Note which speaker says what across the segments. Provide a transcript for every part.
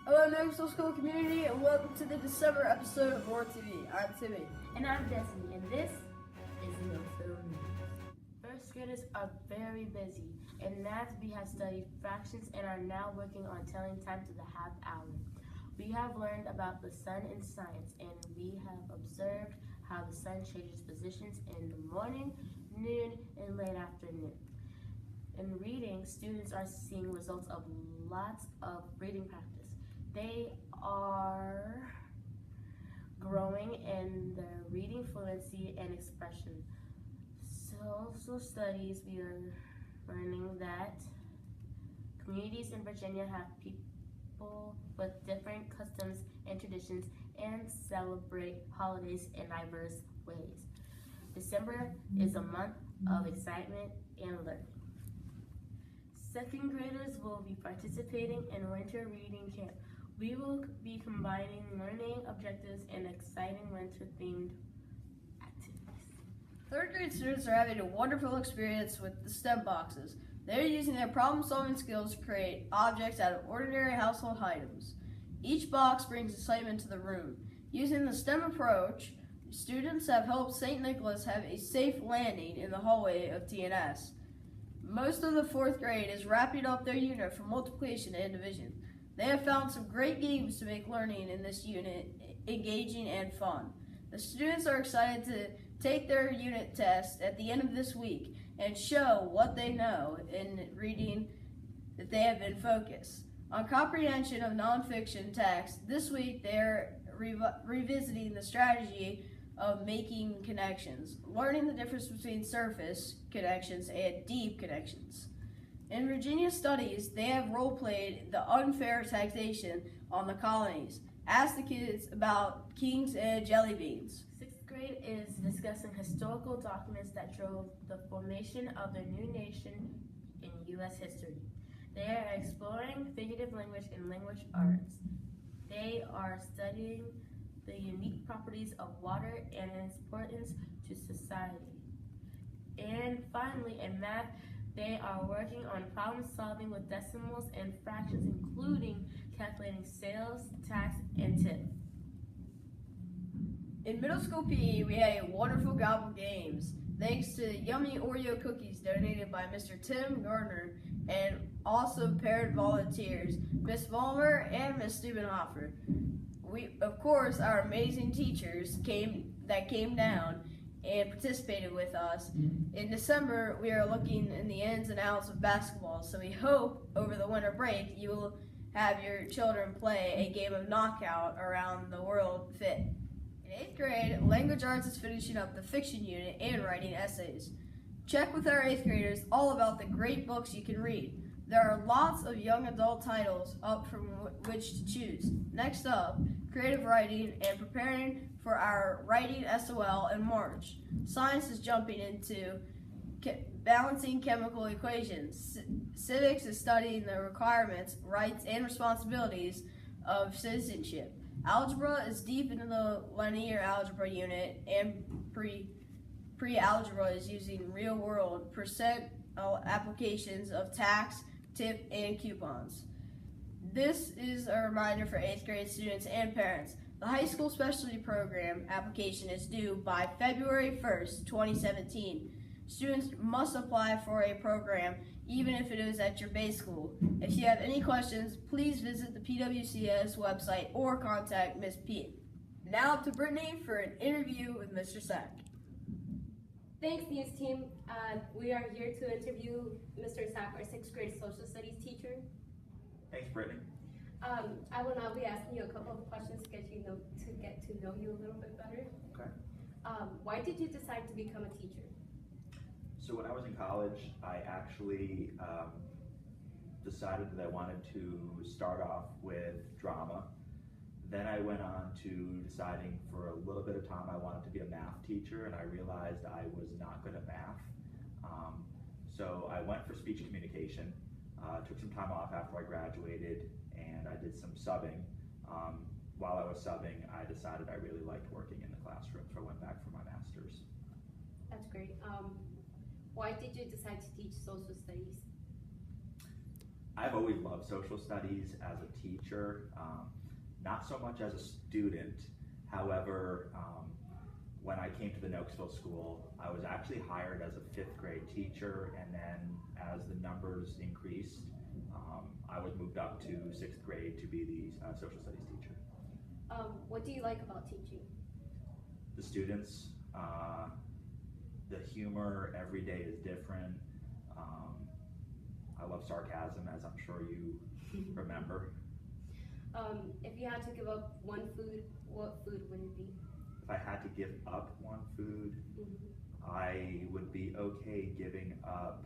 Speaker 1: Hello, Nokesville School community, and welcome to the December episode of Roar TV. I'm Timmy.
Speaker 2: And I'm Destiny, and this is Nokesville News. First graders are very busy. In math, we have studied fractions and are now working on telling time to the half hour. We have learned about the sun in science, and we have observed how the sun changes positions in the morning, noon, and late afternoon. In reading, students are seeing results of lots of reading practice. They are growing in their reading fluency and expression. Social studies, we are learning that communities in Virginia have people with different customs and traditions and celebrate holidays in diverse ways. December is a month of excitement and learning. Second graders will be participating in winter reading camp. We will be combining learning objectives and exciting winter-themed activities.
Speaker 1: Third grade students are having a wonderful experience with the STEM boxes. They're using their problem-solving skills to create objects out of ordinary household items. Each box brings excitement to the room. Using the STEM approach, students have helped St. Nicholas have a safe landing in the hallway of TNS. Most of the fourth grade is wrapping up their unit for multiplication and division. They have found some great games to make learning in this unit engaging and fun. The students are excited to take their unit test at the end of this week and show what they know in reading that they have been focused. On comprehension of nonfiction text, this week they are revisiting the strategy of making connections, learning the difference between surface connections and deep connections. In Virginia Studies, they have role-played the unfair taxation on the colonies. Ask the kids about kings and jelly beans.
Speaker 2: Sixth grade is discussing historical documents that drove the formation of the new nation in U.S. history. They are exploring figurative language and language arts. They are studying the unique properties of water and its importance to society. And finally, in math, they are working on problem solving with decimals and fractions, including calculating sales, tax, and tip.
Speaker 1: In middle school PE, we had a wonderful gobble games, thanks to yummy Oreo cookies donated by Mr. Tim Gardner and also paired volunteers, Miss Vollmer and Miss Stubenhofer. Of course, our amazing teachers came down and participated with us. In December, we are looking in the ins and outs of basketball, so we hope over the winter break you will have your children play a game of knockout around the world fit. In 8th grade, language arts is finishing up the fiction unit and writing essays. Check with our 8th graders all about the great books you can read. There are lots of young adult titles up from which to choose. Next up, creative writing and preparing for our writing SOL in March. Science is jumping into balancing chemical equations. Civics is studying the requirements, rights, and responsibilities of citizenship. Algebra is deep into the linear algebra unit, and pre-algebra is using real-world percent applications of tax, tip, and coupons. This is a reminder for 8th grade students and parents. The high school specialty program application is due by February 1st, 2017. Students must apply for a program even if it is at your base school. If you have any questions, please visit the PWCS website or contact Ms. P. Now up to Brittany for an interview with Mr. Sack.
Speaker 3: Thanks, news team. We are here to interview Mr. Sack, our 6th grade social studies teacher.
Speaker 4: Thanks, Brittany.
Speaker 3: I will now be asking you a couple of questions to get to know you a little bit better.
Speaker 4: Okay.
Speaker 3: Why did you decide to become a teacher?
Speaker 4: So when I was in college, I actually decided that I wanted to start off with drama. Then I went on to deciding for a little bit of time I wanted to be a math teacher, and I realized I was not good at math. So I went for speech communication, took some time off after I graduated, and I did some subbing. While I was subbing, I decided I really liked working in the classroom, so I went back for my master's.
Speaker 3: That's great. Why did you decide to teach social studies?
Speaker 4: I've always loved social studies as a teacher, not so much as a student. However, when I came to the Nokesville school, I was actually hired as a 5th grade teacher, and then as the numbers increased, I was moved up to 6th grade to be the social studies teacher.
Speaker 3: What do you like about teaching?
Speaker 4: The students, the humor every day is different. I love sarcasm, as I'm sure you remember.
Speaker 3: If you had to give up one food, what food would it be?
Speaker 4: If I had to give up one food, I would be okay giving up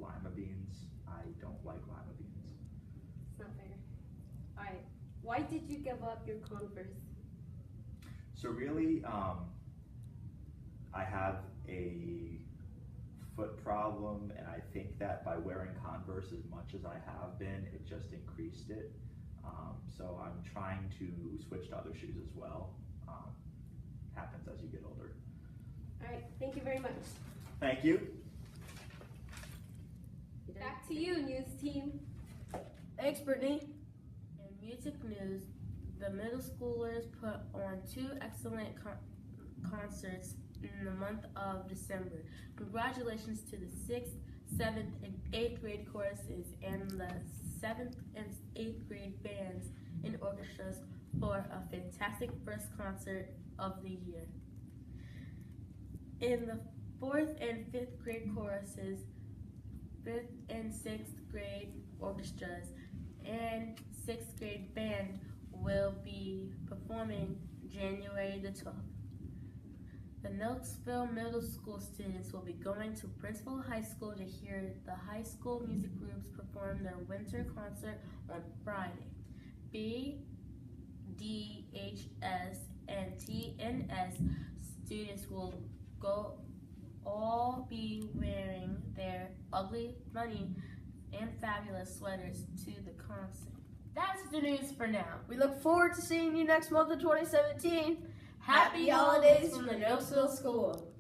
Speaker 4: lima beans. I don't like lima beans.
Speaker 3: It's not fair. All right. Why did you give up your Converse?
Speaker 4: So really, I have a foot problem, and I think that by wearing Converse as much as I have been, it just increased it. So I'm trying to switch to other shoes as well. Happens as you get older.
Speaker 3: All right. Thank you very much.
Speaker 4: Thank you.
Speaker 3: Back to you, news team.
Speaker 1: Thanks, Brittany.
Speaker 2: In music news, the middle schoolers put on 2 excellent concerts in the month of December. Congratulations to the 6th, 7th, and 8th grade choruses and the 7th and 8th grade bands and orchestras for a fantastic first concert of the year. In the 4th and 5th grade choruses, 5th and 6th grade orchestras, and 6th grade band will be performing January the 12th. The Nokesville Middle School students will be going to Princeville High School to hear the high school music groups perform their winter concert on Friday. B, D, H, S, and T, and S students will all be wearing their ugly, funny, and fabulous sweaters to the concert. That's the news for now.
Speaker 1: We look forward to seeing you next month in 2017.
Speaker 2: Happy holidays from the Nokesville School.